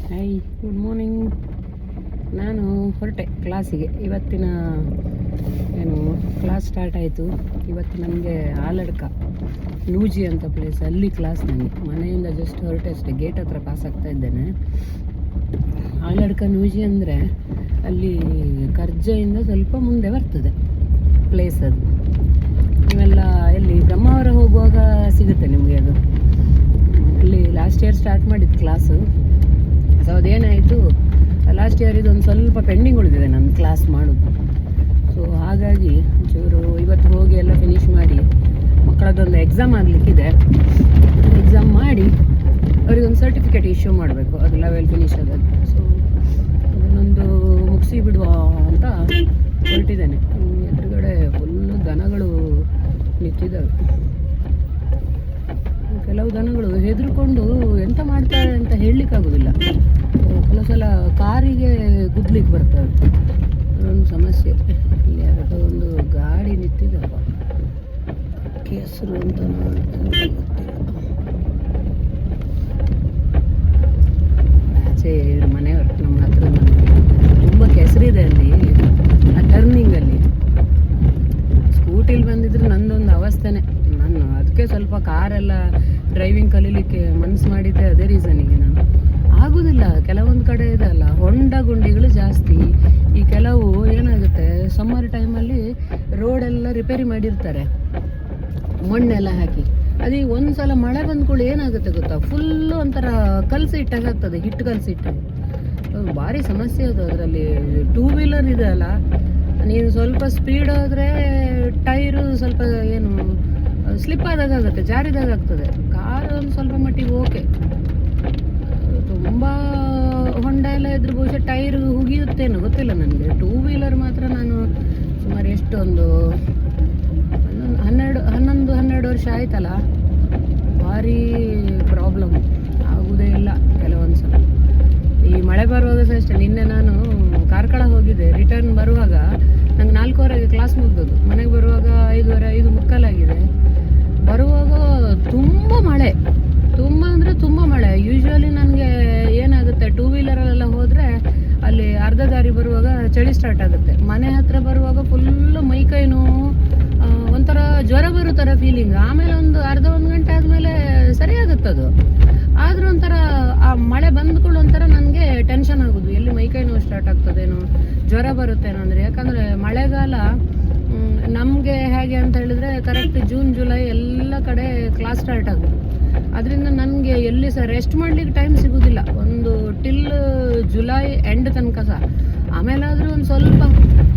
Hi, good morning. ನಾನು ಹೊರಟೆ ಕ್ಲಾಸಿಗೆ. ಇವತ್ತಿನ ಕ್ಲಾಸ್ ಸ್ಟಾರ್ಟ್ ಆಯಿತು. ಇವತ್ತು ನನಗೆ ಆಲಡ್ಕ ನೂಜಿ ಅಂತ ಪ್ಲೇಸ್, ಅಲ್ಲಿ ಕ್ಲಾಸ್. ನನಗೆ ಮನೆಯಿಂದ ಜಸ್ಟ್ ಹೊರಟೆ ಅಷ್ಟೇ, ಗೇಟ್ ಹತ್ರ ಪಾಸ್ ಆಗ್ತಾ ಇದ್ದೇನೆ. ಆಲಡ್ಕ ನೂಜಿ ಅಂದರೆ ಅಲ್ಲಿ ಕರ್ಜೆಯಿಂದ ಸ್ವಲ್ಪ ಮುಂದೆ ಬರ್ತದೆ ಪ್ಲೇಸ್. ಅದು ನೀವೆಲ್ಲ ಎಲ್ಲಿ ಬ್ರಹ್ಮಾವರ ಹೋಗುವಾಗ ಸಿಗುತ್ತೆ ನಿಮಗೆ. ಅದು ಅಲ್ಲಿ ಲಾಸ್ಟ್ ಇಯರ್ ಸ್ಟಾರ್ಟ್ ಮಾಡಿದ್ದು ಕ್ಲಾಸು. ಸೊ ಅದೇನಾಯಿತು, ಲಾಸ್ಟ್ ಇಯರ್ ಇದೊಂದು ಸ್ವಲ್ಪ ಪೆಂಡಿಂಗ್ ಉಳಿದಿದೆ ನನ್ನ ಕ್ಲಾಸ್ ಮಾಡೋದು. ಸೊ ಹಾಗಾಗಿ ಒಂಚೂರು ಇವತ್ತು ಹೋಗಿ ಎಲ್ಲ ಫಿನಿಷ್ ಮಾಡಿ, ಮಕ್ಕಳದ್ದೊಂದು ಎಕ್ಸಾಮ್ ಆಗಲಿಕ್ಕಿದೆ. ಎಕ್ಸಾಮ್ ಮಾಡಿ ಅವರಿಗೊಂದು ಸರ್ಟಿಫಿಕೇಟ್ ಇಶ್ಯೂ ಮಾಡಬೇಕು, ಅದು ಲೆವೆಲ್ ಫಿನಿಷ್ ಆದದ್ದು. ಸೊ ಅದನ್ನೊಂದು ಮುಗಿಸಿ ಬಿಡುವ ಅಂತ ಹೊರಟಿದ್ದೇನೆ. ಎದುರುಗಡೆ ಫುಲ್ಲು ದನಗಳು ನಿಂತಿದ್ದಾವೆ. ಕೆಲವು ದನಗಳು ಹೆದರ್ಕೊಂಡು ಎಂತ ಮಾಡ್ತಾರೆ ಅಂತ ಹೇಳಲಿಕ್ಕಾಗೋದಿಲ್ಲ. ಕೆಲವು ಸಲ ಕಾರಿಗೆ ಗುದ್ಲಿಕ್ಕೆ ಬರ್ತವೆ. ಅದೊಂದು ಸಮಸ್ಯೆ. ಇಲ್ಲಿ ಯಾವುದೋ ಒಂದು ಗಾಡಿ ನಿಂತಿದ್ದಪ್ಪ, ಕೆಸರು ಅಂತ ಗೊತ್ತಿಲ್ಲ. ಆಚೆ ಮನೆಯವರು ನಮ್ಮ ಹತ್ರ ತುಂಬ ಕೆಸರಿದೆ ಅಲ್ಲಿ, ಆ ಟರ್ನಿಂಗಲ್ಲಿ. ಸ್ಕೂಟಿಲಿ ಬಂದಿದ್ರೆ ನಂದೊಂದು ಅವಸ್ಥೆನೇ. ನಾನು ಅದಕ್ಕೆ ಸ್ವಲ್ಪ ಕಾರೆಲ್ಲ ಡ್ರೈವಿಂಗ್ ಕಲೀಲಿಕ್ಕೆ ಮನಸ್ಸು ಮಾಡಿದ್ದೆ ಅದೇ ರೀಸನಿಗೆ. ನಾನು ಆಗೋದಿಲ್ಲ. ಕೆಲವೊಂದು ಕಡೆ ಇದೆ ಅಲ್ಲ, ಹೊಂಡ ಗುಂಡಿಗಳು ಜಾಸ್ತಿ. ಈ ಕೆಲವು ಏನಾಗುತ್ತೆ, ಸಮ್ಮರ್ ಟೈಮಲ್ಲಿ ರೋಡೆಲ್ಲ ರಿಪೇರಿ ಮಾಡಿರ್ತಾರೆ, ಮಣ್ಣೆಲ್ಲ ಹಾಕಿ. ಅದು ಒಂದು ಸಲ ಮಳೆ ಬಂದ್ಕೊಳ್ಳಿ ಏನಾಗುತ್ತೆ ಗೊತ್ತಾ, ಫುಲ್ಲು ಒಂಥರ ಕಲಸಿಟ್ಟಾಗ ಆಗ್ತದೆ, ಹಿಟ್ಟು ಕಲಸಿಟ್ಟಾಗ. ಭಾರಿ ಸಮಸ್ಯೆ ಅದು. ಅದರಲ್ಲಿ ಟೂ ವೀಲರ್ ಇದೆ ಅಲ್ಲ, ನೀನು ಸ್ವಲ್ಪ ಸ್ಪೀಡ್ ಹೋದರೆ ಟೈರು ಸ್ವಲ್ಪ ಸ್ಲಿಪ್ ಆದಾಗ ಆಗುತ್ತೆ, ಜಾರಿದಾಗ ಆಗ್ತದೆ. ಕಾರು ಒಂದು ಸ್ವಲ್ಪ ಮಟ್ಟಿಗೆ ಓಕೆ. ತುಂಬ ಹೊಂಡ ಎಲ್ಲ ಇದ್ರೆ ಬಹುಶಃ ಟೈರ್ ಹುಗಿಯುತ್ತೇನೋ ಗೊತ್ತಿಲ್ಲ ನನಗೆ. ಟೂ ವೀಲರ್ ಮಾತ್ರ ನಾನು ಸುಮಾರು ಎಷ್ಟೊಂದು 11-12 ವರ್ಷ ಆಯ್ತಲ್ಲ, ಭಾರಿ ಪ್ರಾಬ್ಲಮ್. ಆಗುವುದೇ ಇಲ್ಲ ಕೆಲವೊಂದು ಸಲ. ಈ ಮಳೆ ಬರುವಾಗ ಸಹ ಅಷ್ಟೇ. ನಿನ್ನೆ ನಾನು ಕಾರ್ಕಳ ಹೋಗಿದ್ದೆ. ರಿಟರ್ನ್ ಬರುವಾಗ ನಂಗೆ 4:15ಗೆ ಕ್ಲಾಸ್ ಮುಗ್ದದ್ದು. ಮನೆಗೆ ಬರುವಾಗ 5:45 ಆಗಿದೆ. ಬರುವಾಗ ತುಂಬ ಮಳೆ, ತುಂಬ ಅಂದರೆ ತುಂಬ ಮಳೆ. ಯೂಶ್ವಲಿ ನನಗೆ ಏನಾಗುತ್ತೆ, ಟೂ ವೀಲರಲ್ಲೆಲ್ಲ ಹೋದರೆ ಅಲ್ಲಿ ಅರ್ಧ ದಾರಿ ಬರುವಾಗ ಚಳಿ ಸ್ಟಾರ್ಟ್ ಆಗುತ್ತೆ. ಮನೆ ಹತ್ರ ಬರುವಾಗ ಫುಲ್ಲು ಮೈಕೈ ನೋವು, ಒಂಥರ ಜ್ವರ ಬರೋ ಥರ ಫೀಲಿಂಗ್. ಆಮೇಲೆ ಒಂದು ಒಂದು ಗಂಟೆ ಆದಮೇಲೆ ಸರಿಯಾಗುತ್ತದು. ಆದರೂ ಒಂಥರ ಆ ಮಳೆ ಬಂದ್ಕೊಳ್ಳೋ ಒಂಥರ ನನಗೆ ಟೆನ್ಷನ್ ಆಗೋದು, ಎಲ್ಲಿ ಮೈಕೈ ನೋವು ಸ್ಟಾರ್ಟ್ ಆಗ್ತದೇನೋ, ಜ್ವರ ಬರುತ್ತೇನೋ ಅಂದರೆ. ಯಾಕಂದರೆ ಮಳೆಗಾಲ ನಮಗೆ ಹೇಗೆ ಅಂತ ಹೇಳಿದ್ರೆ ಕರೆಕ್ಟ್ ಜೂನ್ ಜುಲೈ ಎಲ್ಲ ಕಡೆ ಕ್ಲಾಸ್ ಸ್ಟಾರ್ಟ್ ಆಗೋದು. ಅದರಿಂದ ನನಗೆ ಎಲ್ಲಿ ಸಹ ರೆಸ್ಟ್ ಮಾಡಲಿಕ್ಕೆ ಟೈಮ್ ಸಿಗೋದಿಲ್ಲ, ಒಂದು ಟಿಲ್ ಜುಲೈ ಎಂಡ್ ತನಕ ಸಹ. ಆಮೇಲಾದರೂ ಒಂದು ಸ್ವಲ್ಪ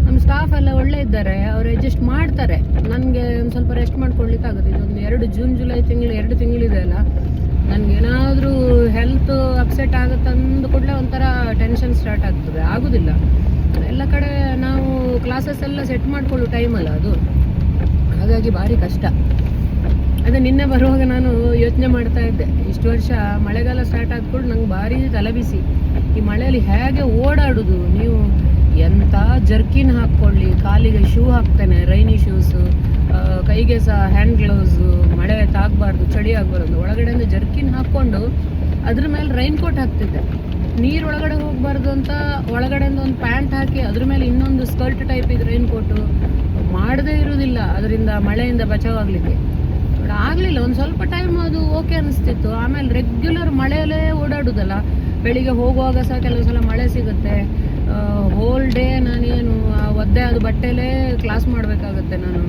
ನಮ್ಮ ಸ್ಟಾಫ್ ಎಲ್ಲ ಒಳ್ಳೆ ಇದ್ದಾರೆ, ಅವ್ರು ಅಡ್ಜಸ್ಟ್ ಮಾಡ್ತಾರೆ. ನನಗೆ ಒಂದು ಸ್ವಲ್ಪ ರೆಸ್ಟ್ ಮಾಡ್ಕೊಳ್ಲಿಕ್ಕಾಗುತ್ತೆ. ಇದೊಂದು 2 ಜೂನ್ ಜುಲೈ ತಿಂಗಳು 2 ತಿಂಗಳಿದೆ ಅಲ್ಲ, ನನಗೇನಾದರೂ ಹೆಲ್ತ್ ಅಪ್ಸೆಟ್ ಆಗುತ್ತೆ ಅಂದ ಕೂಡಲೇ ಒಂಥರ ಟೆನ್ಷನ್ ಸ್ಟಾರ್ಟ್ ಆಗ್ತದೆ. ಆಗೋದಿಲ್ಲ. ಎಲ್ಲ ಕಡೆ ನಾವು ಕ್ಲಾಸಸ್ ಎಲ್ಲ ಸೆಟ್ ಮಾಡಿಕೊಳ್ಳೋ ಟೈಮಲ್ಲ ಅದು. ಹಾಗಾಗಿ ಭಾರಿ ಕಷ್ಟ. ಅದೇ ನಿನ್ನೆ ಬರುವಾಗ ನಾನು ಯೋಚನೆ ಮಾಡ್ತಾ ಇದ್ದೆ, ಇಷ್ಟು ವರ್ಷ ಮಳೆಗಾಲ ಸ್ಟಾರ್ಟ್ ಆದ್ಕೊಂಡು ನಂಗೆ ಭಾರಿ ತಲೆಬಿಸಿ. ಈ ಮಳೆಯಲ್ಲಿ ಹೇಗೆ ಓಡಾಡೋದು, ನೀವು ಎಂಥ ಜರ್ಕಿನ್ ಹಾಕ್ಕೊಳ್ಳಿ, ಕಾಲಿಗೆ ಶೂ ಹಾಕ್ತೇನೆ, ರೈನಿ ಶೂಸು, ಕೈಗೆ ಸಹ ಹ್ಯಾಂಡ್ ಗ್ಲೌಸು, ಮಳೆ ತಾಗಬಾರ್ದು, ಚಳಿ ಆಗಬಾರ್ದು. ಒಳಗಡೆಯಿಂದ ಜರ್ಕಿನ್ ಹಾಕ್ಕೊಂಡು ಅದ್ರ ಮೇಲೆ ರೈನ್ ಕೋಟ್ ಹಾಕ್ತಿದ್ದೆ. ನೀರೊಳಗಡೆ ಹೋಗಬಾರ್ದು ಅಂತ ಒಳಗಡೆಯಿಂದ ಒಂದು ಪ್ಯಾಂಟ್ ಹಾಕಿ ಅದ್ರ ಮೇಲೆ ಇನ್ನೊಂದು ಸ್ಕರ್ಟ್ ಟೈಪ್ ಇದು ರೈನ್ ಕೋಟು. ಮಾಡದೇ ಇರೋದಿಲ್ಲ ಅದರಿಂದ ಮಳೆಯಿಂದ ಬಚಾವಾಗಲಿಕ್ಕೆ. ಆಗಲಿಲ್ಲ. ಒಂದು ಸ್ವಲ್ಪ ಟೈಮ್ ಅದು ಓಕೆ ಅನಿಸ್ತಿತ್ತು. ಆಮೇಲೆ ರೆಗ್ಯುಲರ್ ಮಳೆಯಲ್ಲೇ ಓಡಾಡೋದಲ್ಲ, ಬೆಳಿಗ್ಗೆ ಹೋಗುವಾಗ ಸಹ ಕೆಲವು ಸಲ ಮಳೆ ಸಿಗುತ್ತೆ. ಹೋಲ್ ಡೇ ನಾನೇನು ಒದ್ದೆ ಅದು ಬಟ್ಟೆಲೇ ಕ್ಲಾಸ್ ಮಾಡಬೇಕಾಗತ್ತೆ. ನಾನು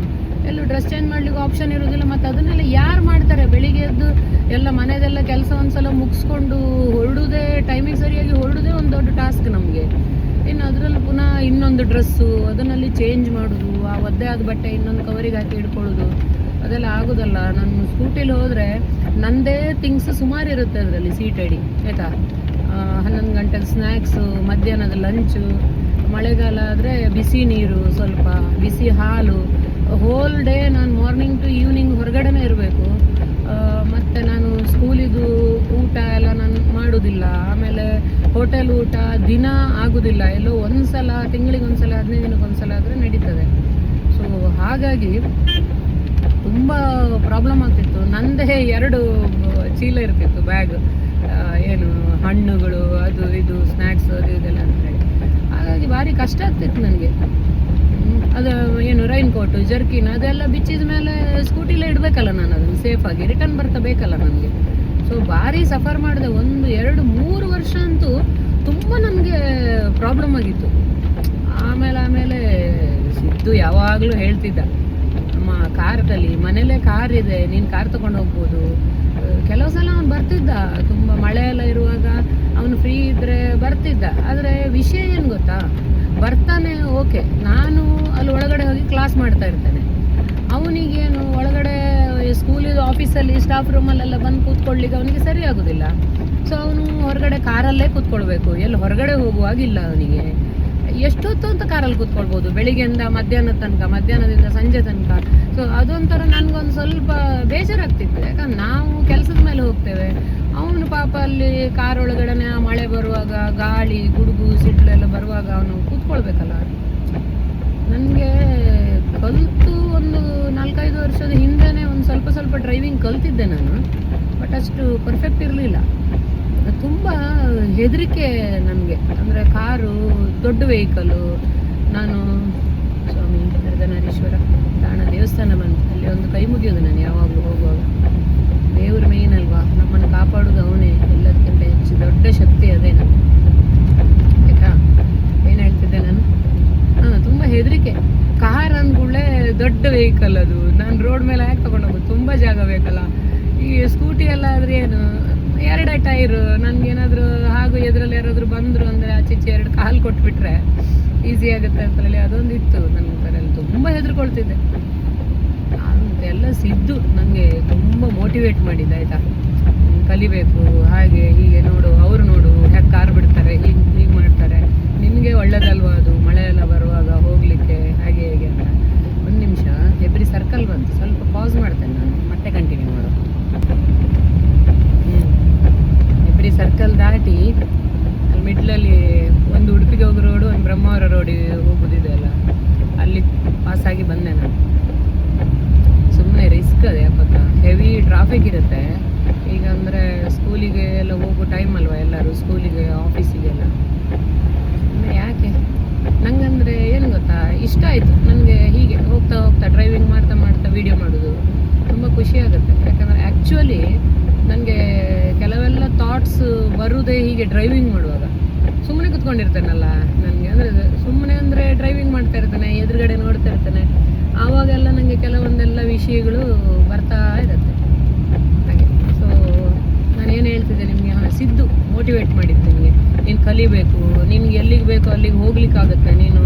ಎಲ್ಲೂ ಡ್ರೆಸ್ ಚೇಂಜ್ ಮಾಡ್ಲಿಕ್ಕೆ ಆಪ್ಷನ್ ಇರೋದಿಲ್ಲ. ಮತ್ತು ಅದನ್ನೆಲ್ಲ ಯಾರು ಮಾಡ್ತಾರೆ? ಬೆಳಿಗ್ಗೆ ಎದ್ದು ಎಲ್ಲ ಮನೆಯದೆಲ್ಲ ಕೆಲಸ ಒಂದ್ಸಲ ಮುಗಿಸ್ಕೊಂಡು ಹೊರಡೋದೇ, ಟೈಮಿಗೆ ಸರಿಯಾಗಿ ಹೊರಡೋದೇ ಒಂದು ದೊಡ್ಡ ಟಾಸ್ಕ್ ನಮಗೆ. ಇನ್ನು ಅದರಲ್ಲಿ ಪುನಃ ಇನ್ನೊಂದು ಡ್ರೆಸ್ಸು, ಅದನ್ನಲ್ಲಿ ಚೇಂಜ್ ಮಾಡೋದು, ಆ ಒದ್ದೆ ಆದ ಬಟ್ಟೆ ಇನ್ನೊಂದು ಕವರಿಗೆ ಹಾಕಿ ಇಟ್ಕೊಳ್ಳೋದು, ಅದೆಲ್ಲ ಆಗೋದಲ್ಲ. ನಾನು ಸ್ಕೂಟಿಲಿ ಹೋದರೆ ನನ್ನದೇ ಥಿಂಗ್ಸ್ ಸುಮಾರು ಇರುತ್ತೆ ಅದರಲ್ಲಿ, ಸೀಟ್ ಅಡಿ ಆಯಿತಾ. 11 ಗಂಟೆಗೆ ಸ್ನ್ಯಾಕ್ಸು, ಮಧ್ಯಾಹ್ನದ ಲಂಚು, ಮಳೆಗಾಲ ಆದರೆ ಬಿಸಿ ನೀರು, ಸ್ವಲ್ಪ ಬಿಸಿ ಹಾಲು. ಹೋಲ್ ಡೇ ನಾನು ಮಾರ್ನಿಂಗ್ ಟು ಈವ್ನಿಂಗ್ ಹೊರಗಡೆನೇ ಇರಬೇಕು. ಮತ್ತು ನಾನು ಸ್ಕೂಲಿದು ಊಟ ಎಲ್ಲ ನಾನು ಮಾಡೋದಿಲ್ಲ. ಆಮೇಲೆ ಹೋಟೆಲ್ ಊಟ ದಿನ ಆಗೋದಿಲ್ಲ, ಎಲ್ಲೋ ಒಂದು ಸಲ, ತಿಂಗಳಿಗೆ ಒಂದು ಸಲ, 15 ದಿನಕ್ಕೆ ಒಂದು ಸಲ ಆದರೆ ನಡೀತದೆ. ಸೊ ಹಾಗಾಗಿ ತುಂಬ ಪ್ರಾಬ್ಲಮ್ ಆಗ್ತಿತ್ತು. ನನ್ನದೇ 2 ಚೀಲ ಇರ್ತಿತ್ತು, ಬ್ಯಾಗ್, ಏನು ಹಣ್ಣುಗಳು ಅದು ಇದು ಸ್ನ್ಯಾಕ್ಸ್ ಅದು ಇದೆಲ್ಲ ಅಂತೇಳಿ. ಹಾಗಾಗಿ ಭಾರಿ ಕಷ್ಟ ಆಗ್ತಿತ್ತು ನನಗೆ. ಅದು ಏನು ರೈನ್ ಕೋಟು ಜರ್ಕಿನ್ ಅದೆಲ್ಲ ಬಿಚ್ಚಿದ ಮೇಲೆ ಸ್ಕೂಟಿಲೇ ಇಡಬೇಕಲ್ಲ ನಾನು, ಅದನ್ನು ಸೇಫಾಗಿ ರಿಟರ್ನ್ ಬರ್ತಾ ಬೇಕಲ್ಲ ನನಗೆ. ಸೊ ಭಾರಿ ಸಫರ್ ಮಾಡಿದೆ. 1, 2, 3 ವರ್ಷ ಅಂತೂ ತುಂಬ ನನಗೆ ಪ್ರಾಬ್ಲಮ್ ಆಗಿತ್ತು. ಆಮೇಲೆ ಸಿದ್ದು ಯಾವಾಗಲೂ ಹೇಳ್ತಿದ್ದ, ಅಮ್ಮ ಕಾರಲ್ಲಿ ಮನೇಲೇ ಕಾರ್ ಇದೆ, ನೀನು ಕಾರ್ ತೊಗೊಂಡು ಹೋಗ್ಬೋದು. ಕೆಲವು ಸಲ ಅವ್ನು ಬರ್ತಿದ್ದ, ತುಂಬ ಮಳೆ ಎಲ್ಲ ಇರುವಾಗ ಅವನು ಫ್ರೀ ಇದ್ದರೆ ಬರ್ತಿದ್ದ. ಆದರೆ ವಿಷಯ ಏನು ಗೊತ್ತಾ, ಬರ್ತಾನೆ ಓಕೆ, ನಾನು ಅಲ್ಲಿ ಒಳಗಡೆ ಹೋಗಿ ಕ್ಲಾಸ್ ಮಾಡ್ತಾ ಇರ್ತೇನೆ. ಅವನಿಗೇನು ಒಳಗಡೆ ಸ್ಕೂಲಿದು ಆಫೀಸಲ್ಲಿ ಸ್ಟಾಫ್ ರೂಮಲ್ಲೆಲ್ಲ ಬಂದು ಕೂತ್ಕೊಳ್ಳಿಕ್ಕೆ ಅವನಿಗೆ ಸರಿ ಆಗೋದಿಲ್ಲ. ಸೊ ಅವನು ಹೊರಗಡೆ ಕಾರಲ್ಲೇ ಕೂತ್ಕೊಳ್ಬೇಕು. ಎಲ್ಲಿ ಹೊರಗಡೆ ಹೋಗುವಾಗಿಲ್ಲ ಅವನಿಗೆ. ಎಷ್ಟೊತ್ತು ಅಂತ ಕಾರಲ್ಲಿ ಕೂತ್ಕೊಳ್ಬೋದು, ಬೆಳಿಗ್ಗೆಯಿಂದ ಮಧ್ಯಾಹ್ನದಿಂದ ಸಂಜೆ ತನಕ. ಸೊ ಅದೊಂಥರ ನನಗೊಂದು ಸ್ವಲ್ಪ ಬೇಜಾರಾಗ್ತಿತ್ತು. ಯಾಕಂದ್ರೆ ನಾವು ಕೆಲಸದ ಮೇಲೆ ಹೋಗ್ತೇವೆ, ಅವನು ಪಾಪ ಅಲ್ಲಿ ಕಾರ್ ಒಳಗಡೆನೆ ಮಳೆ ಬರುವಾಗ ಗಾಳಿ ಗುಡುಗು ಸಿಡ್ಲೆಲ್ಲ ಬರುವಾಗ ಅವನು ಕೂತ್ಕೊಳ್ಬೇಕಲ್ಲ. ನನಗೆ ಕಲಿತು ಒಂದು 4-5 ವರ್ಷದ ಹಿಂದೆನೇ ಒಂದು ಸ್ವಲ್ಪ ಡ್ರೈವಿಂಗ್ ಕಲ್ತಿದ್ದೆ ನಾನು. ಬಟ್ ಅಷ್ಟು ಪರ್ಫೆಕ್ಟ್ ಇರಲಿಲ್ಲ. ತುಂಬ ಹೆದರಿಕೆ ನನಗೆ. ಅಂದರೆ ಕಾರು ದೊಡ್ಡ ವೆಹಿಕಲ್ಲು. ನಾನು ಸ್ವಾಮಿ ಅರ್ಧನಾರೀಶ್ವರ ತಾಣ ದೇವಸ್ಥಾನ ಬಂತು, ಅಲ್ಲಿ ಒಂದು ಕೈ ಮುಗಿಯೋದು ನಾನು ಯಾವಾಗಲೂ ಹೋಗುವಾಗ. ದೇವ್ರ ಮೇನ್ ಅಲ್ವಾ, ನಮ್ಮನ್ನು ಕಾಪಾಡೋದು ಅವನೇ. ಎಲ್ಲದಕ್ಕಿಂತ ಹೆಚ್ಚು ದೊಡ್ಡ ಶಕ್ತಿ ಅದೇ ನಾನು. ಆಯಿತಾ, ಏನು ಹೇಳ್ತಿದ್ದೆ ನಾನು? ತುಂಬ ಹೆದರಿಕೆ. ಕಾರ್ ಅಂದ್ಕೂಡಲೇ ದೊಡ್ಡ ವೆಹಿಕಲ್, ಅದು ನಾನು ರೋಡ್ ಮೇಲೆ ಯಾಕೆ ತೊಗೊಂಡೋಗೋದು, ತುಂಬ ಜಾಗ ಬೇಕಲ್ಲ. ಈ ಸ್ಕೂಟಿ ಎಲ್ಲ ಆದರೆ ಏನು 2 ಟೈರು, ನನಗೇನಾದರೂ ಹಾಗೂ ಎದುರಲ್ಲಿ ಯಾರಾದರೂ ಬಂದರು ಅಂದರೆ ಆಚೆ 2 ಕಾಲು ಕೊಟ್ಬಿಟ್ರೆ ಈಸಿ ಆಗುತ್ತೆ ಅಂತ ಹೇಳಿ ಅದೊಂದು ಇತ್ತು ನನ್ನ ಥರಲ್ಲಿ. ತುಂಬ ಹೆದರ್ಕೊಳ್ತಿದ್ದೆ. ಎಲ್ಲ ಸಿದ್ದು ನನಗೆ ತುಂಬ ಮೋಟಿವೇಟ್ ಮಾಡಿದ್ದೆ. ಆಯಿತಾ, ಕಲಿಬೇಕು, ಹಾಗೆ ಹೀಗೆ, ನೋಡು ಅವರು ನೋಡು ಹೇಗೆ ಕಾರ್ ಬಿಡ್ತಾರೆ, ಹೀಗೆ ಮಾಡ್ತಾರೆ, ನಿನಗೆ ಒಳ್ಳೇದಲ್ವಾ ಅದು ಮಳೆ ಎಲ್ಲ ಬರುವಾಗ ಹೋಗಲಿಕ್ಕೆ, ಹಾಗೆ ಹೇಗೆ ಅಂತ. ಒಂದು ನಿಮಿಷ, ಹೆಬ್ರಿ ಸರ್ಕಲ್ ಬಂತು, ಸ್ವಲ್ಪ ಪಾಸ್ ಮಾಡ್ತೇನೆ ನಾನು, ಮತ್ತೆ ಕಂಟಿನ್ಯೂ ಮಾಡು. ಹೆಬ್ರಿ ಸರ್ಕಲ್ ದಾಟಿ ಅಲ್ಲಿ ಮಿಡ್ಲಲ್ಲಿ ಒಂದು ಉಡುಪಿಗೆ ಹೋಗೋ ರೋಡು, ಒಂದು ಬ್ರಹ್ಮಾವರ ರೋಡಿಗೆ ಹೋಗೋದಿದೆ ಅಲ್ಲ, ಅಲ್ಲಿ ಪಾಸಾಗಿ ಬಂದೆ ನಾನು. ಸುಮ್ಮನೆ ರಿಸ್ಕ್ ಅದೇ ಯಾಕತ್ತ, ಹೆವಿ ಟ್ರಾಫಿಕ್ ಇರುತ್ತೆ. ಈಗ ಅಂದರೆ ಸ್ಕೂಲಿಗೆ ಎಲ್ಲ ಹೋಗೋ ಟೈಮ್ ಅಲ್ವಾ, ಎಲ್ಲರೂ ಸ್ಕೂಲಿಗೆ ಆಫೀಸಿಗೆಲ್ಲ. ಸುಮ್ಮನೆ ಯಾಕೆ, ನಂಗಂದರೆ ಏನು ಗೊತ್ತಾ, ಇಷ್ಟ ಆಯಿತು ನನಗೆ. ಹೀಗೆ ಹೋಗ್ತಾ ಡ್ರೈವಿಂಗ್ ಮಾಡ್ತಾ ವೀಡಿಯೋ ಮಾಡೋದು ತುಂಬ ಖುಷಿ ಆಗುತ್ತೆ. ಯಾಕಂದರೆ ಆ್ಯಕ್ಚುಲಿ ನನಗೆ ಕೆಲವೆಲ್ಲ ಥಾಟ್ಸ್ ಬರೋದೇ ಹೀಗೆ ಡ್ರೈವಿಂಗ್ ಮಾಡುವಾಗ. ಸುಮ್ಮನೆ ಕೂತ್ಕೊಂಡಿರ್ತೇನಲ್ಲ ನನಗೆ, ಅಂದರೆ ಸುಮ್ಮನೆ ಅಂದರೆ ಡ್ರೈವಿಂಗ್ ಮಾಡ್ತಾ ಇರ್ತೇನೆ, ಎದುರುಗಡೆ ನೋಡ್ತಾ ಇರ್ತೇನೆ, ಆವಾಗೆಲ್ಲ ನನಗೆ ಕೆಲವೊಂದೆಲ್ಲ ವಿಷಯಗಳು ಬರ್ತಾ ಇರುತ್ತೆ ಹಾಗೆ. ಸೊ ನಾನೇನು ಹೇಳ್ತಿದ್ದೆ ನಿಮಗೆ, ಸಿದ್ದು ಮೋಟಿವೇಟ್ ಮಾಡಿದ್ದು ನಿಮಗೆ, ನೀನು ಕಲಿಬೇಕು, ನಿನ್ಗೆ ಎಲ್ಲಿಗೆ ಬೇಕೋ ಅಲ್ಲಿಗೆ ಹೋಗ್ಲಿಕ್ಕಾಗುತ್ತೆ. ನೀನು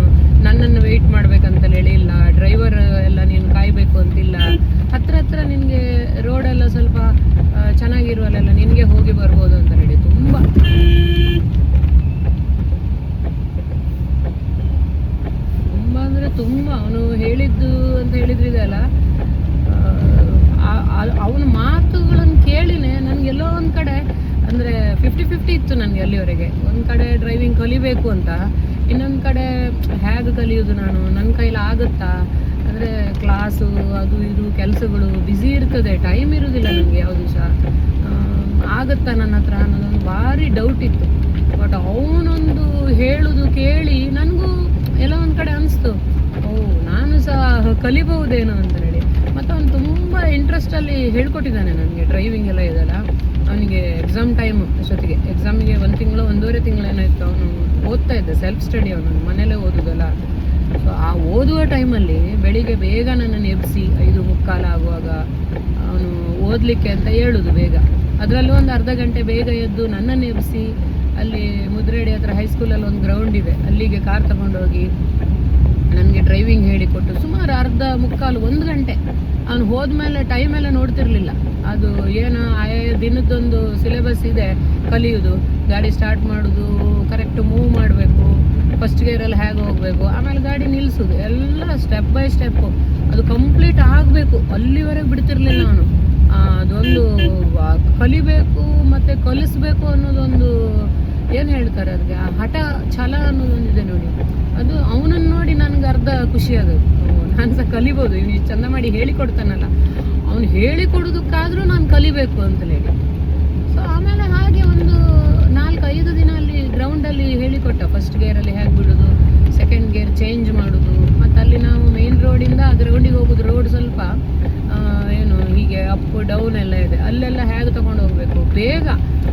ನನ್ನನ್ನು ವೆಯ್ಟ್ ಮಾಡ್ಬೇಕಂತಲೇ ಹೇಳಿಲ್ಲ, ಡ್ರೈವರ್ ಎಲ್ಲ ನೀನು ಕಾಯಬೇಕು ಅಂತಿಲ್ಲ. ಹತ್ರ ನಿನಗೆ ರೋಡೆಲ್ಲ ಸ್ವಲ್ಪ ಚೆನ್ನಾಗಿರುವಲ್ಲೆಲ್ಲ ನಿನಗೆ ಹೋಗಿ ಬರ್ಬೋದು ಅಂತ ಹೇಳಿ ತುಂಬ ಅಂದರೆ ತುಂಬ ಅವನು ಹೇಳಿದ್ದು ಅಂತ ಹೇಳಿದ್ರಿದೆಯಲ್ಲ, ಅವನ ಮಾತುಗಳನ್ನು ಕೇಳಿನೇ ನನಗೆಲ್ಲೋ ಒಂದು ಕಡೆ ಅಂದರೆ 50-50 ಇತ್ತು ನನಗೆ ಅಲ್ಲಿವರೆಗೆ. ಒಂದು ಕಡೆ ಡ್ರೈವಿಂಗ್ ಕಲಿಬೇಕು ಅಂತ, ಇನ್ನೊಂದು ಕಡೆ ಹೇಗೆ ಕಲಿಯೋದು ನಾನು, ನನ್ನ ಕೈಲಿ ಆಗುತ್ತಾ, ಅಂದರೆ ಕ್ಲಾಸು ಅದು ಇದು ಕೆಲಸಗಳು ಬ್ಯುಸಿ ಇರ್ತದೆ, ಟೈಮ್ ಇರೋದಿಲ್ಲ ನನಗೆ ಯಾವ ದಿವಸ, ಆಗುತ್ತಾ ನನ್ನ ಹತ್ರ ಅನ್ನೋದೊಂದು ಭಾರಿ ಡೌಟ್ ಇತ್ತು. ಬಟ್ ಅವನೊಂದು ಹೇಳೋದು ಕೇಳಿ ನನಗೂ ಎಲ್ಲ ಒಂದು ಕಡೆ ಅನಿಸ್ತು, ನಾನು ಸಹ ಕಲಿಬಹುದೇನೋ ಅಂತ ಹೇಳಿ. ಮತ್ತು ಅವನು ತುಂಬ ಇಂಟ್ರೆಸ್ಟಲ್ಲಿ ಹೇಳ್ಕೊಟ್ಟಿದ್ದಾನೆ ನನಗೆ. ಡ್ರೈವಿಂಗ್ ಎಲ್ಲ ಇದೆಲ್ಲ ಅವನಿಗೆ ಎಕ್ಸಾಮ್ ಟೈಮ್ ಅಷ್ಟೊತ್ತಿಗೆ, ಎಕ್ಸಾಮಿಗೆ 1 ತಿಂಗಳು 1.5 ತಿಂಗಳು ಏನಾಯಿತು, ಅವನು ಓದ್ತಾ ಇದ್ದ, ಸೆಲ್ಫ್ ಸ್ಟಡಿ, ಅವನು ಮನೇಲೇ ಓದೋದಲ್ಲ. ಸೊ ಆ ಓದುವ ಟೈಮಲ್ಲಿ ಬೆಳಿಗ್ಗೆ ಬೇಗ ನನ್ನನ್ನು ಎಬ್ಬಿಸಿ 5:45 ಆಗುವಾಗ ಅವನು ಓದಲಿಕ್ಕೆ ಅಂತ ಹೇಳೋದು ಬೇಗ. ಅದರಲ್ಲೂ ಒಂದು ಅರ್ಧ ಗಂಟೆ ಬೇಗ ಎದ್ದು ನನ್ನನ್ನು ಎಬ್ಬಿಸಿ, ಅಲ್ಲಿ ಮುದ್ರೇಡಿ ಹತ್ರ ಹೈಸ್ಕೂಲಲ್ಲಿ ಒಂದು ಗ್ರೌಂಡ್ ಇದೆ, ಅಲ್ಲಿಗೆ ಕಾರ್ ತಗೊಂಡೋಗಿ ನನಗೆ ಡ್ರೈವಿಂಗ್ ಹೇಳಿಕೊಟ್ಟು ಸುಮಾರು ಅರ್ಧ ಮುಕ್ಕಾಲು 1 ಗಂಟೆ. ಅವನು ಹೋದ್ಮೇಲೆ ಟೈಮೆಲ್ಲ ನೋಡ್ತಿರ್ಲಿಲ್ಲ. ಅದು ಏನು ಆಯಾ ದಿನದ್ದೊಂದು ಸಿಲೆಬಸ್ ಇದೆ, ಕಲಿಯೋದು, ಗಾಡಿ ಸ್ಟಾರ್ಟ್ ಮಾಡೋದು, ಕರೆಕ್ಟ್ ಮೂವ್ ಮಾಡಬೇಕು, ಫಸ್ಟ್ ಗೇರಲ್ಲಿ ಹೇಗೆ ಹೋಗಬೇಕು, ಆಮೇಲೆ ಗಾಡಿ ನಿಲ್ಲಿಸೋದು, ಎಲ್ಲ ಸ್ಟೆಪ್ ಬೈ ಸ್ಟೆಪ್ಪು ಅದು ಕಂಪ್ಲೀಟ್ ಆಗಬೇಕು. ಅಲ್ಲಿವರೆಗೆ ಬಿಡ್ತಿರ್ಲಿಲ್ಲ ಅವನು. ಅದೊಂದು ಕಲಿಬೇಕು ಮತ್ತು ಕಲಿಸ್ಬೇಕು ಅನ್ನೋದೊಂದು ಏನು ಹೇಳ್ತಾರೆ ಅದಕ್ಕೆ, ಆ ಹಠ ಛಲ ಅನ್ನೋದೊಂದಿದೆ ನೋಡಿ. ಅದು ಅವನನ್ನು ನೋಡಿ ನನಗೆ ಅರ್ಧ ಖುಷಿ ಆಗೋದು, ನಾನು ಸಹ ಕಲಿಬೋದು, ಇವನು ಇಷ್ಟು ಚಂದ ಮಾಡಿ ಹೇಳಿಕೊಡ್ತಾನಲ್ಲ, ಅವನು ಹೇಳಿಕೊಡೋದಕ್ಕಾದರೂ ನಾನು ಕಲಿಬೇಕು ಅಂತ ಹೇಳಿ. ಸೊ ಆಮೇಲೆ ಹಾಗೆ ಒಂದು ಹೇಳಿಕೊಟ್ಟ. ಫಸ್ಟ್ ಗೇರಲ್ಲಿ ಹೇಗೆ ಬಿಡೋದು, ಸೆಕೆಂಡ್ ಗೇರ್ ಚೇಂಜ್ ಮಾಡೋದು. ಮತ್ತು ಅಲ್ಲಿ ನಾವು ಮೇನ್ ರೋಡಿಂದ ಗ್ರೌಂಡಿಗೆ ಹೋಗೋದು. ರೋಡ್ ಸ್ವಲ್ಪ ಏನು ಹೀಗೆ ಅಪ್ ಡೌನ್ ಎಲ್ಲ ಇದೆ. ಅಲ್ಲೆಲ್ಲ ಹೇಗೆ ತೊಗೊಂಡು ಹೋಗಬೇಕು ಬೇಗ.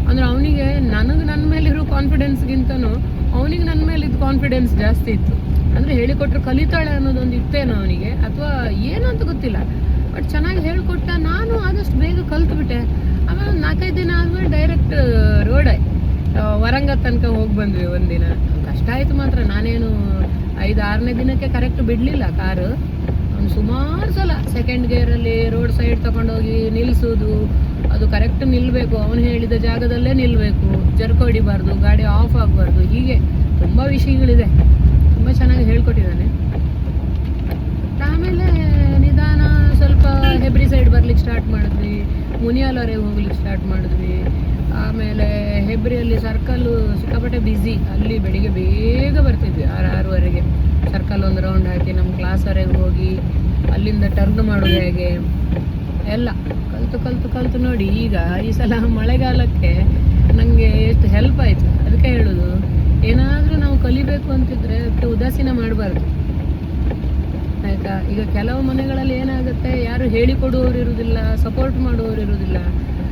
ಅಂದರೆ ಅವನಿಗೆ ನನಗೆ ನನ್ನ ಮೇಲಿರೋ ಕಾನ್ಫಿಡೆನ್ಸ್ಗಿಂತನೂ ಅವನಿಗೆ ನನ್ನ ಮೇಲಿದ್ದು ಕಾನ್ಫಿಡೆನ್ಸ್ ಜಾಸ್ತಿ ಇತ್ತು. ಅಂದರೆ ಹೇಳಿಕೊಟ್ರು ಕಲಿತಾಳೆ ಅನ್ನೋದೊಂದು ಇತ್ತೇನೋ ಅವನಿಗೆ, ಅಥವಾ ಏನಂತ ಗೊತ್ತಿಲ್ಲ. ಬಟ್ ಚೆನ್ನಾಗಿ ಹೇಳಿಕೊಟ್ಟ. ನಾನು ಆದಷ್ಟು ಬೇಗ ಕಲ್ತ್ಬಿಟ್ಟೆ. ಆಮೇಲೆ 4-5 ದಿನ ಆದಮೇಲೆ ಡೈರೆಕ್ಟ್ ರೋಡೇ ವರಂಗ ತನಕ ಹೋಗಿ ಬಂದ್ವಿ ಒಂದಿನ. ಕಷ್ಟ ಆಯಿತು ಮಾತ್ರ. ನಾನೇನು 5-6ನೇ ದಿನಕ್ಕೆ ಕರೆಕ್ಟ್ ಬಿಡಲಿಲ್ಲ ಕಾರು. ಅವ್ನು ಸುಮಾರು ಸಲ ಸೆಕೆಂಡ್ ಗೇರಲ್ಲಿ ರೋಡ್ ಸೈಡ್ ತಗೊಂಡೋಗಿ ನಿಲ್ಲಿಸೋದು. ಅದು ಕರೆಕ್ಟ್ ನಿಲ್ಲಬೇಕು, ಅವನು ಹೇಳಿದ ಜಾಗದಲ್ಲೇ ನಿಲ್ಲಬೇಕು, ಜರ್ಕ್ ಹೊಡಿಬಾರ್ದು, ಗಾಡಿ ಆಫ್ ಆಗಬಾರ್ದು. ಹೀಗೆ ತುಂಬ ವಿಷಯಗಳಿದೆ. ತುಂಬ ಚೆನ್ನಾಗಿ ಹೇಳ್ಕೊಟ್ಟಿದ್ದಾನೆ. ಆಮೇಲೆ ನಿಧಾನ ಸ್ವಲ್ಪ ಹೆಬ್ರಿ ಸೈಡ್ ಬರ್ಲಿಕ್ಕೆ ಸ್ಟಾರ್ಟ್ ಮಾಡಿದ್ವಿ, ಮುನಿಯಾಲವರೆಗೆ ಹೋಗ್ಲಿಕ್ಕೆ ಸ್ಟಾರ್ಟ್ ಮಾಡಿದ್ವಿ. ಆಮೇಲೆ ಹೆಬ್ರಿಯಲ್ಲಿ ಸರ್ಕಲ್ಲು ಸಿಕ್ಕಾಪಟ್ಟೆ ಬ್ಯುಸಿ. ಅಲ್ಲಿ ಬೆಳಿಗ್ಗೆ ಬೇಗ ಬರ್ತಿದ್ವಿ 6-6:30ಗೆ. ಸರ್ಕಲ್ ಒಂದು ರೌಂಡ್ ಹಾಕಿ ನಮ್ಮ ಕ್ಲಾಸ್ವರೆಗೆ ಹೋಗಿ ಅಲ್ಲಿಂದ ಟರ್ನ್ ಮಾಡೋದು ಹೇಗೆ ಎಲ್ಲ ಕಲ್ತು ನೋಡಿ. ಈಗ ಈ ಸಲ ಮಳೆಗಾಲಕ್ಕೆ ನನಗೆ ಎಷ್ಟು ಹೆಲ್ಪ್ ಆಯಿತು. ಅದಕ್ಕೆ ಹೇಳೋದು, ಏನಾದರೂ ನಾವು ಕಲಿಬೇಕು ಅಂತಿದ್ರೆ ಅದಕ್ಕೆ ಉದಾಸೀನ ಮಾಡಬಾರ್ದು, ಆಯಿತಾ. ಈಗ ಕೆಲವು ಮನೆಗಳಲ್ಲಿ ಏನಾಗುತ್ತೆ, ಯಾರು ಹೇಳಿಕೊಡುವವರು ಇರೋದಿಲ್ಲ, ಸಪೋರ್ಟ್ ಮಾಡುವವರು ಇರೋದಿಲ್ಲ.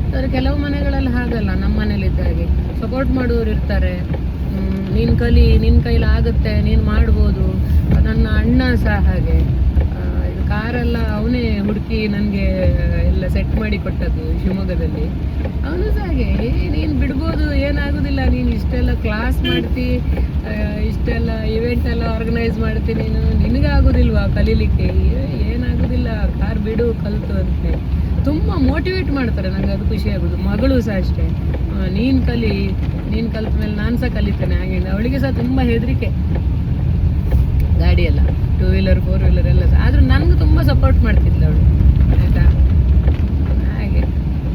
ಆದರೆ ಕೆಲವು ಮನೆಗಳಲ್ಲಿ ಹಾಗಲ್ಲ. ನಮ್ಮ ಮನೇಲಿದ್ದಾಗೆ ಸಪೋರ್ಟ್ ಮಾಡುವವರು ಇರ್ತಾರೆ. ನೀನು ಕಲಿ, ನಿನ್ನ ಕೈಲಾಗುತ್ತೆ, ನೀನು ಮಾಡ್ಬೋದು. ನನ್ನ ಅಣ್ಣ ಸಹ ಹಾಗೆ. ಇದು ಕಾರೆಲ್ಲ ಅವನೇ ಹುಡುಕಿ ನನಗೆ ಎಲ್ಲ ಸೆಟ್ ಮಾಡಿ ಕೊಟ್ಟದ್ದು ಶಿವಮೊಗ್ಗದಲ್ಲಿ. ಅವನು ಸಹ ಹಾಗೆ, ನೀನು ಬಿಡ್ಬೋದು, ಏನಾಗೋದಿಲ್ಲ, ನೀನು ಇಷ್ಟೆಲ್ಲ ಕ್ಲಾಸ್ ಮಾಡ್ತಿ, ಇಷ್ಟೆಲ್ಲ ಇವೆಂಟ್ ಎಲ್ಲ ಆರ್ಗನೈಸ್ ಮಾಡ್ತಿ, ನಿನಗಾಗೋದಿಲ್ವಾ ಕಲೀಲಿಕ್ಕೆ? ಏನಾಗೋದಿಲ್ಲ, ಕಾರ್ ಬಿಡು, ಕಲಿತು ಅಂತ ತುಂಬ ಮೋಟಿವೇಟ್ ಮಾಡ್ತಾರೆ. ನನಗೆ ಅದು ಖುಷಿ ಆಗೋದು. ಮಗಳು ಸಹ ಅಷ್ಟೇ, ನೀನು ಕಲಿ, ನೀನು ಕಲಿತ ಮೇಲೆ ನಾನು ಸಹ ಕಲಿತೇನೆ. ಹಾಗೆ ಅವಳಿಗೆ ಸಹ ತುಂಬ ಹೆದರಿಕೆ ಗಾಡಿ ಎಲ್ಲ, 2 ವೀಲರ್ 4 ವೀಲರ್ ಎಲ್ಲ ಸಹ. ಆದರೂ ನನಗೂ ತುಂಬ ಸಪೋರ್ಟ್ ಮಾಡ್ತಿದ್ಲು ಅವಳು, ಆಯಿತಾ.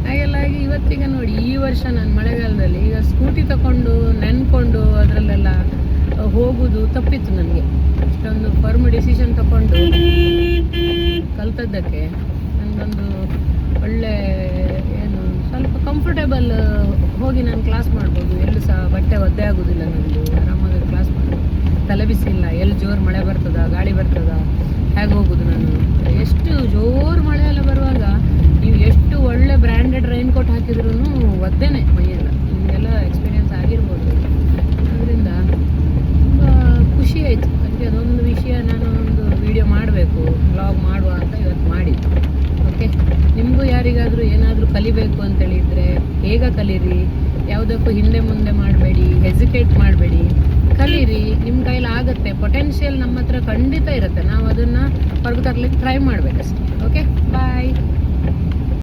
ಹಾಗೆಲ್ಲ ಆಗಿ ಇವತ್ತಿಗೆ ನೋಡಿ, ಈ ವರ್ಷ ನಾನು ಮಳೆಗಾಲದಲ್ಲಿ ಈಗ ಸ್ಕೂಟಿ ತಗೊಂಡು ನೆನ್ಕೊಂಡು ಅದರಲ್ಲೆಲ್ಲ ಹೋಗೋದು ತಪ್ಪಿತ್ತು ನನಗೆ. ಇಷ್ಟೊಂದು ಫರ್ಮ್ ಡಿಸಿಷನ್ ತಗೊಂಡು ಕಲ್ತದ್ದಕ್ಕೆ ನನಗೊಂದು ಒಳ್ಳೆ ಏನು ಸ್ವಲ್ಪ ಕಂಫರ್ಟೇಬಲ್ ಹೋಗಿ ನಾನು ಕ್ಲಾಸ್ ಮಾಡ್ಬೋದು. ಎಲ್ಲೂ ಸಹ ಬಟ್ಟೆ ಒದ್ದೆ ಆಗೋದಿಲ್ಲ, ನನ್ನದು ಆರಾಮಾಗಿ ಕ್ಲಾಸ್ ಮಾಡ್ಬೋದು. ತಲೆ ಬಿಸಿ ಇಲ್ಲ, ಎಲ್ಲಿ ಜೋರು ಮಳೆ ಬರ್ತದ, ಗಾಳಿ ಬರ್ತದ, ಹೇಗೆ ಹೋಗೋದು ನಾನು. ಎಷ್ಟು ಜೋರು ಮಳೆ ಎಲ್ಲ ಬರುವಾಗ ನೀವು ಎಷ್ಟು ಒಳ್ಳೆ ಬ್ರ್ಯಾಂಡೆಡ್ ರೈನ್ ಕೋಟ್ ಹಾಕಿದ್ರೂ ಒದ್ದೇನೆ ಮೈಯೆಲ್ಲ. ನಿಮಗೆಲ್ಲ ಎಕ್ಸ್ಪೀರಿಯನ್ಸ್ ಆಗಿರ್ಬೋದು. ಅದರಿಂದ ತುಂಬ ಖುಷಿ ಆಯಿತು. ಅದಕ್ಕೆ ಅದೊಂದು ವಿಷಯ ನಾನು ಒಂದು ವಿಡಿಯೋ ಮಾಡಬೇಕು, ವ್ಲಾಗ್ ಮಾಡುವ ಅಂತ ಇವತ್ತು ಮಾಡಿದ್ದು. ಓಕೆ, ನಿಮಗೂ ಯಾರಿಗಾದರೂ ಏನಾದರೂ ಕಲಿಬೇಕು ಅಂತೇಳಿದರೆ ಬೇಗ ಕಲೀರಿ. ಯಾವುದಕ್ಕೂ ಹಿಂದೆ ಮುಂದೆ ಮಾಡಬೇಡಿ, ಹೆಸಿಟೇಟ್ ಮಾಡಬೇಡಿ, ಕಲೀರಿ. ನಿಮ್ಮ ಕೈಲಿ ಆಗುತ್ತೆ. ಪೊಟೆನ್ಷಿಯಲ್ ನಮ್ಮ ಹತ್ರ ಖಂಡಿತ ಇರುತ್ತೆ. ನಾವು ಅದನ್ನು ಹೊರಗೆ ತರಲಿಕ್ಕೆ ಟ್ರೈ ಮಾಡಬೇಕಷ್ಟೇ. ಓಕೆ, ಬಾಯ್.